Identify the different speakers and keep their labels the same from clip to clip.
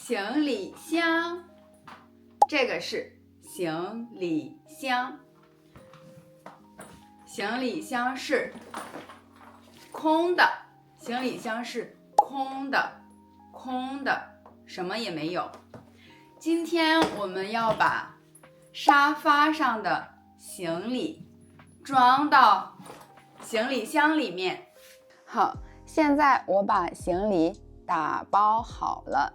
Speaker 1: 行李箱，这个是行李箱。行李箱是空的，行李箱是空的，空的，什么也没有。今天我们要把沙发上的行李装到行李箱里面。
Speaker 2: 好，现在我把行李打包好了，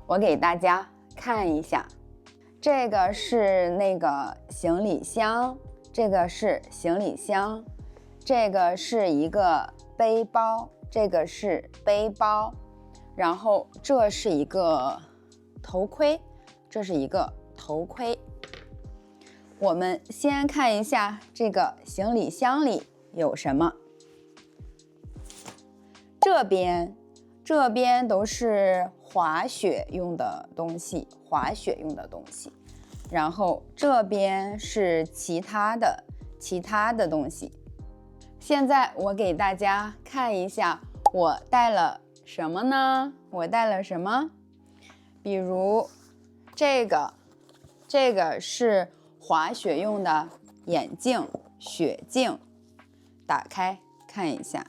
Speaker 2: 我给大家看一下。这个是那个行李箱，这个是行李箱，这个是一个背包，这个是背包，然后这是一个头盔，这是一个头盔。我们先看一下这个行李箱里有什么。这边都是滑雪用的东西，然后这边是其他的东西。现在我给大家看一下我带了什么呢？比如这个是滑雪用的眼镜，雪镜，打开看一下。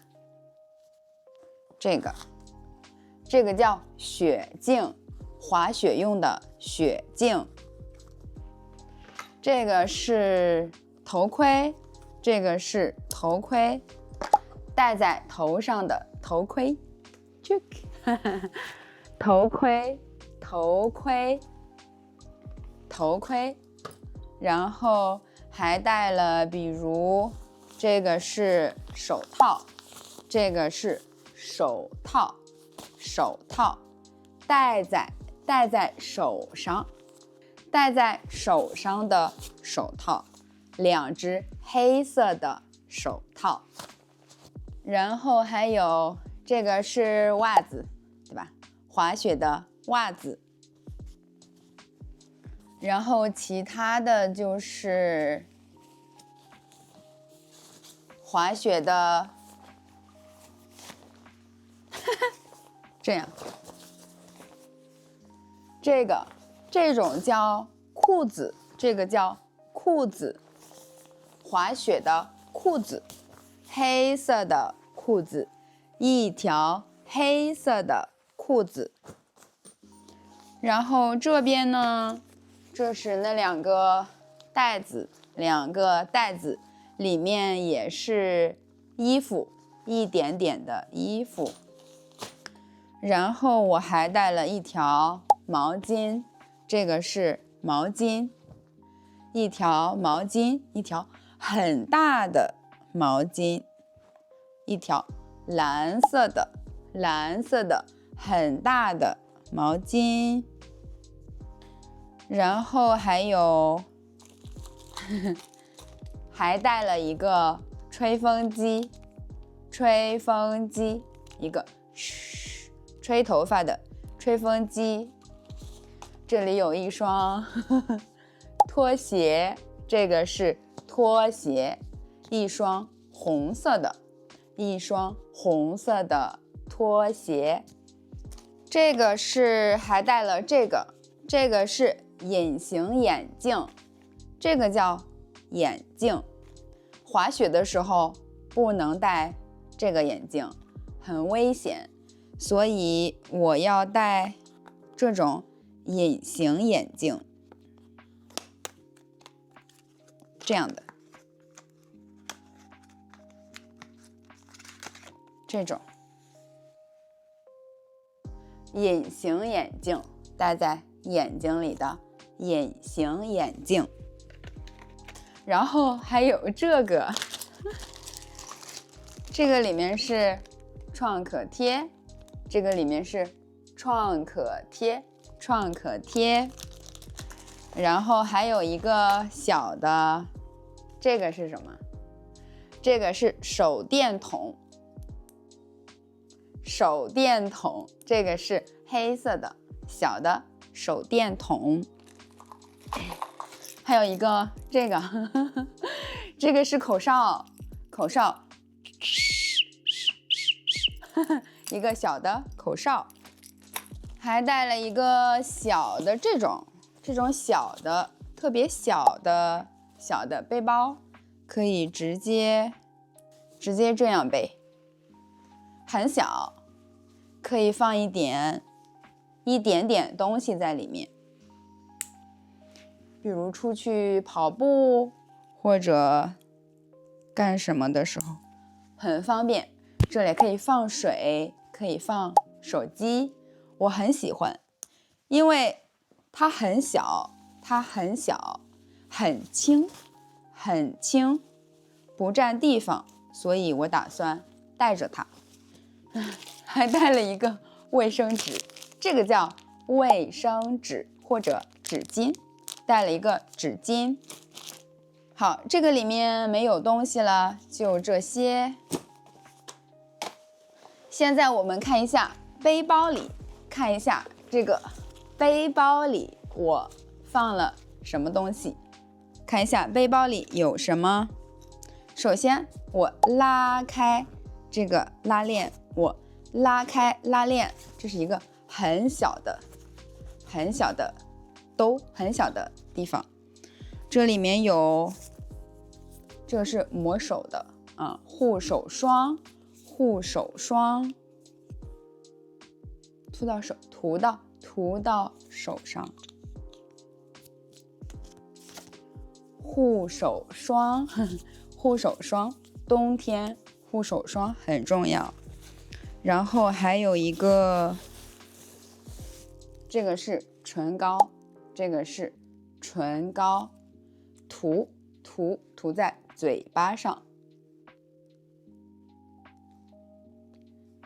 Speaker 2: 这个叫雪镜，滑雪用的雪镜。这个是头盔，戴在头上的头盔，头盔，然后还戴了，比如这个是手套，手套戴在手上的手套，两只黑色的手套。然后还有这个是袜子，对吧？滑雪的袜子。然后其他的就是滑雪的这样，这种叫裤子，滑雪的裤子，黑色的裤子，一条黑色的裤子。然后这边呢，这是那两个袋子，里面也是衣服，一点点的衣服。然后我还带了一条毛巾，这个是毛巾，一条很大的毛巾，一条蓝色的很大的毛巾。然后还有还带了一个吹风机，一个吹头发的吹风机。这里有一双拖鞋，这个是拖鞋，一双红色的拖鞋。这个是还带了这个是隐形眼镜，这个叫眼镜。滑雪的时候不能戴这个眼镜，很危险，所以我要戴这种隐形眼镜，这样的，这种隐形眼镜，戴在眼睛里的隐形眼镜。然后还有这个里面是创可贴，创可贴。然后还有一个小的，这个是什么？这个是手电筒，这个是黑色的小的手电筒。还有一个这个这个是口哨一个小的口哨。还带了一个小的这种小的特别小的背包，可以直接这样背，很小，可以放一点点东西在里面，比如出去跑步或者干什么的时候很方便。这里可以放水，可以放手机，我很喜欢，因为它很小，很轻，不占地方，所以我打算带着它。还带了一个卫生纸，这个叫卫生纸或者纸巾，带了一个纸巾。好，这个里面没有东西了，就这些。现在我们看一下背包里，看一下这个背包里我放了什么东西，看一下背包里有什么。首先我拉开这个拉链，这是一个很小的地方，这里面有，这个是抹手的护手霜，涂到手上，护手霜，冬天护手霜很重要。然后还有一个，这个是唇膏，涂在嘴巴上。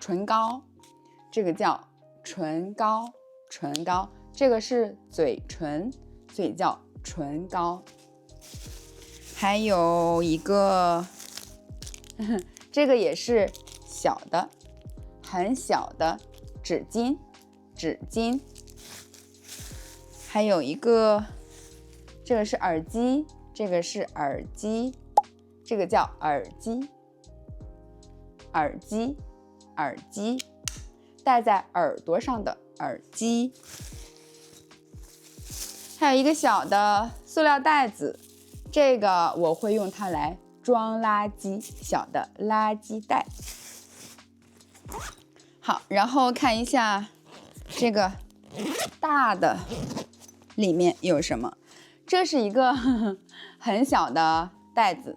Speaker 2: 唇膏，这个叫唇膏，这个是嘴唇，所以叫唇膏。还有一个，这个也是小的，很小的纸巾。还有一个，这个是耳机，这个叫耳机，戴在耳朵上的耳机。还有一个小的塑料袋子，这个我会用它来装垃圾，小的垃圾袋。好，然后看一下这个大的里面有什么。这是一个很小的袋子，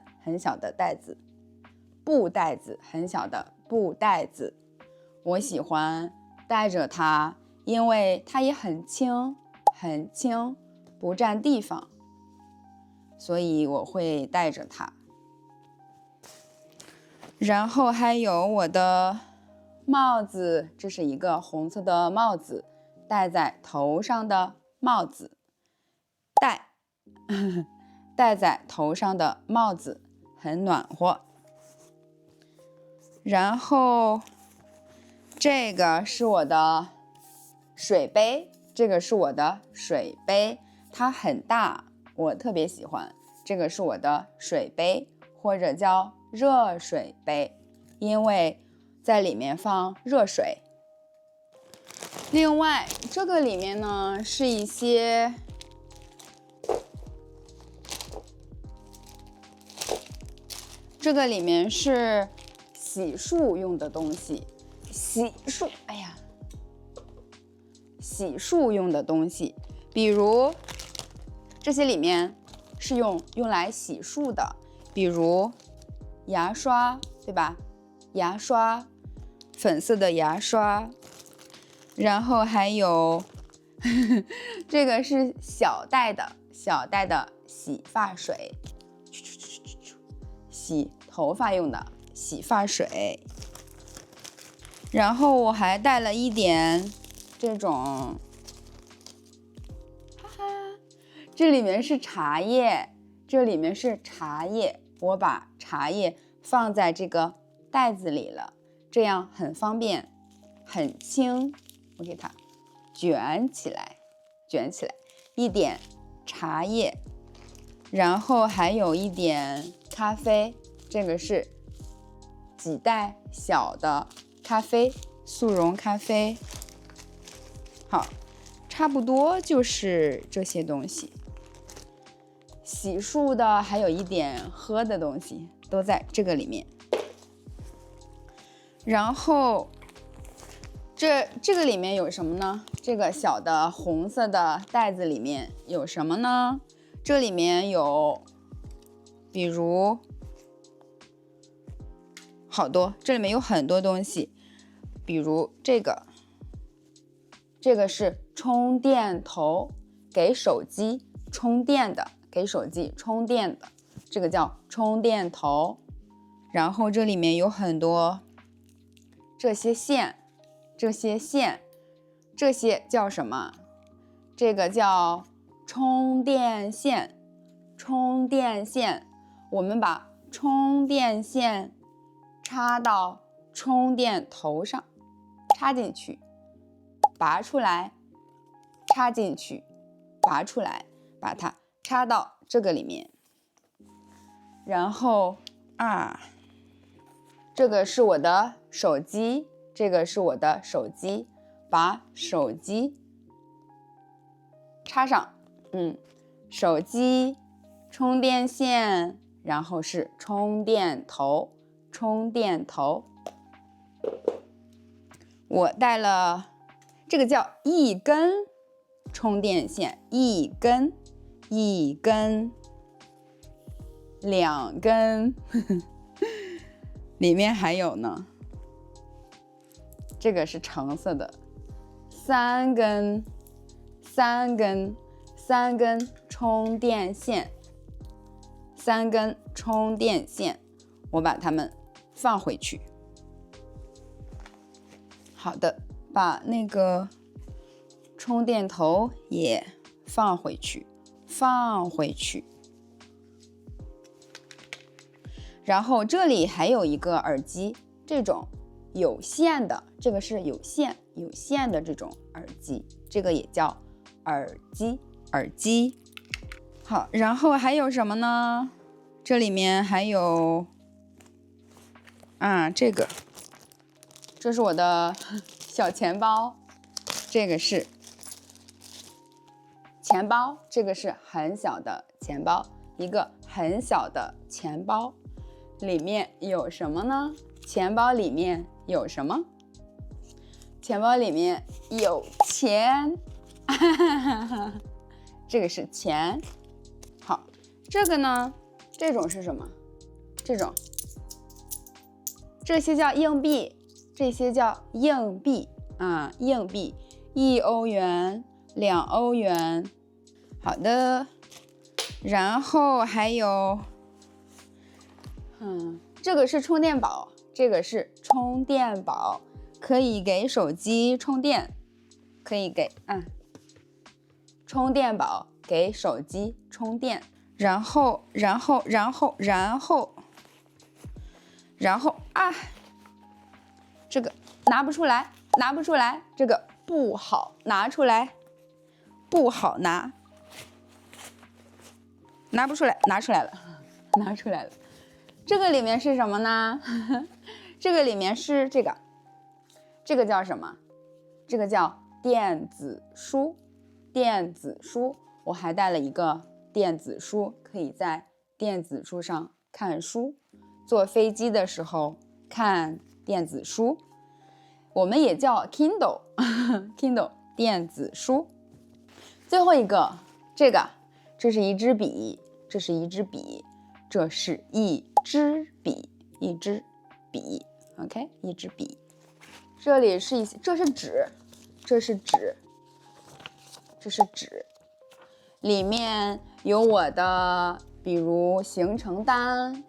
Speaker 2: 布袋子，很小的布袋子。我喜欢带着它，因为它也很轻，不占地方，所以我会带着它。然后还有我的帽子，这是一个红色的帽子，戴在头上的帽子，戴在头上的帽子很暖和。然后这个是我的水杯，它很大，我特别喜欢。这个是我的水杯，或者叫热水杯，因为在里面放热水。另外，这个里面呢是一些洗漱用的东西，洗漱用的东西，比如这些里面是用来洗漱的，比如牙刷，对吧？牙刷，粉色的牙刷，然后还有这个是小袋的洗发水，洗头发用的洗发水。然后我还带了一点这种，这里面是茶叶，我把茶叶放在这个袋子里了，这样很方便，很轻。我给它卷起来，一点茶叶，然后还有一点咖啡，这个是几袋小的咖啡，速溶咖啡。好，差不多就是这些东西。洗漱的还有一点喝的东西都在这个里面。然后这个里面有什么呢？这个小的红色的袋子里面有什么呢？这里面有，比如好多，这里面有很多东西，比如这个是充电头，给手机充电的，给手机充电的，这个叫充电头。然后这里面有很多这些线，这些叫什么？这个叫充电线，充电线。我们把充电线插到充电头上，插进去，拔出来，插进去，拔出来，把它插到这个里面。然后这个是我的手机，这个是我的手机，把手机插上，手机充电线，然后是充电头，充电头。我带了这个叫一根充电线，一根2根里面还有呢，这个是橙色的，3根充电线，3根充电线，我把它们放回去。好的，把那个充电头也放回去。然后这里还有一个耳机，这种有线的，这个是有线的这种耳机，这个也叫耳机。好，然后还有什么呢？这里面还有这是我的小钱包，这个是钱包，这个是很小的钱包，一个很小的钱包。里面有什么呢？钱包里面有什么？钱包里面有钱，这个是钱。好，这个呢？这种是什么？这些叫硬币，硬币，1欧元、2欧元。好的，然后还有，这个是充电宝，可以给手机充电，充电宝给手机充电。然后这个拿不出来，这个不好拿出来，拿不出来，拿出来了。这个里面是什么呢？这个里面是这个叫什么？这个叫电子书。我还带了一个电子书，可以在电子书上看书。坐飞机的时候看电子书，我们也叫 Kindle 电子书。最后一个，这是一支笔，这是一支笔 OK， 一支笔。这里是这是纸，里面有我的，比如行程单，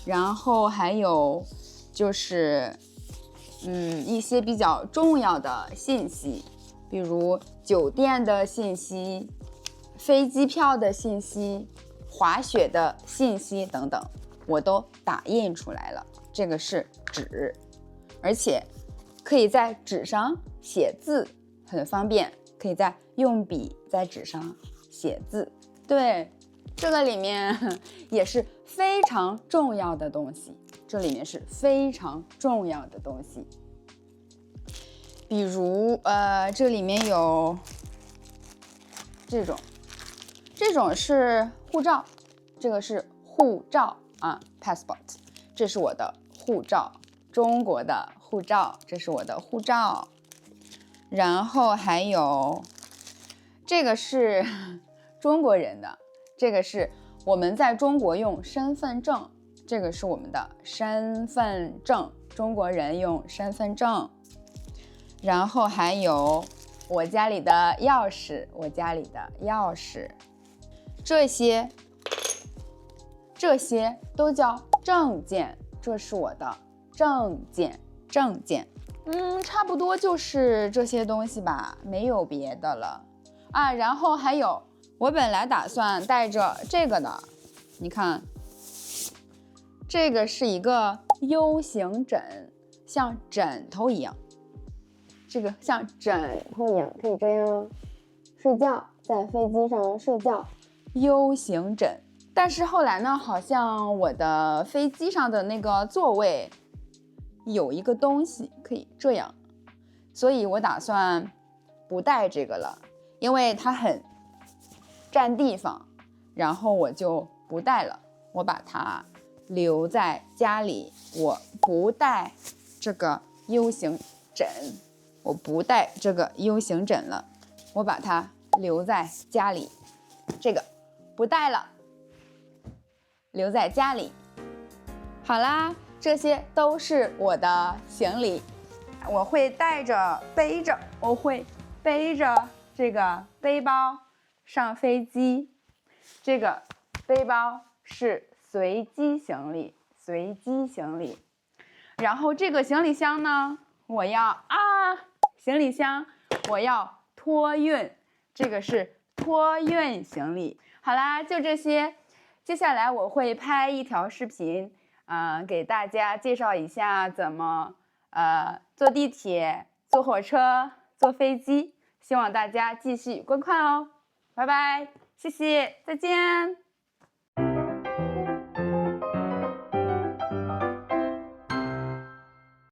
Speaker 2: 然后还有就是一些比较重要的信息，比如酒店的信息、飞机票的信息、滑雪的信息等等，我都打印出来了。这个是纸，而且可以在纸上写字，很方便，可以用笔在纸上写字。对，这个里面也是非常重要的东西，比如这里面有这种是护照，这个是护照啊 ，passport， 这是我的护照，中国的护照，这是我的护照。然后还有这个是中国人的，这个是我们在中国用身份证，这个是我们的身份证，中国人用身份证。然后还有我家里的钥匙，我家里的钥匙，这些都叫证件，这是我的证件。差不多就是这些东西吧，没有别的了啊。然后还有，我本来打算带着这个的，你看，这个是一个 U 型枕，像枕头一样，这个像枕头一样，可以这样睡觉，在飞机上睡觉 ，U 型枕。但是后来呢，好像我的飞机上的那个座位有一个东西可以这样，所以我打算不带这个了，因为它很占地方，然后我就不带了，我把它留在家里。我不带这个 U 型枕，我不带这个 U 型枕了，我把它留在家里，这个不带了，留在家里。好啦，这些都是我的行李，我会背着，我会背着这个背包上飞机。这个背包是随机行李，然后这个行李箱呢，行李箱我要托运，这个是托运行李。好啦，就这些。接下来我会拍一条视频，给大家介绍一下怎么坐地铁、坐火车、坐飞机。希望大家继续观看哦，拜拜，谢谢，再见。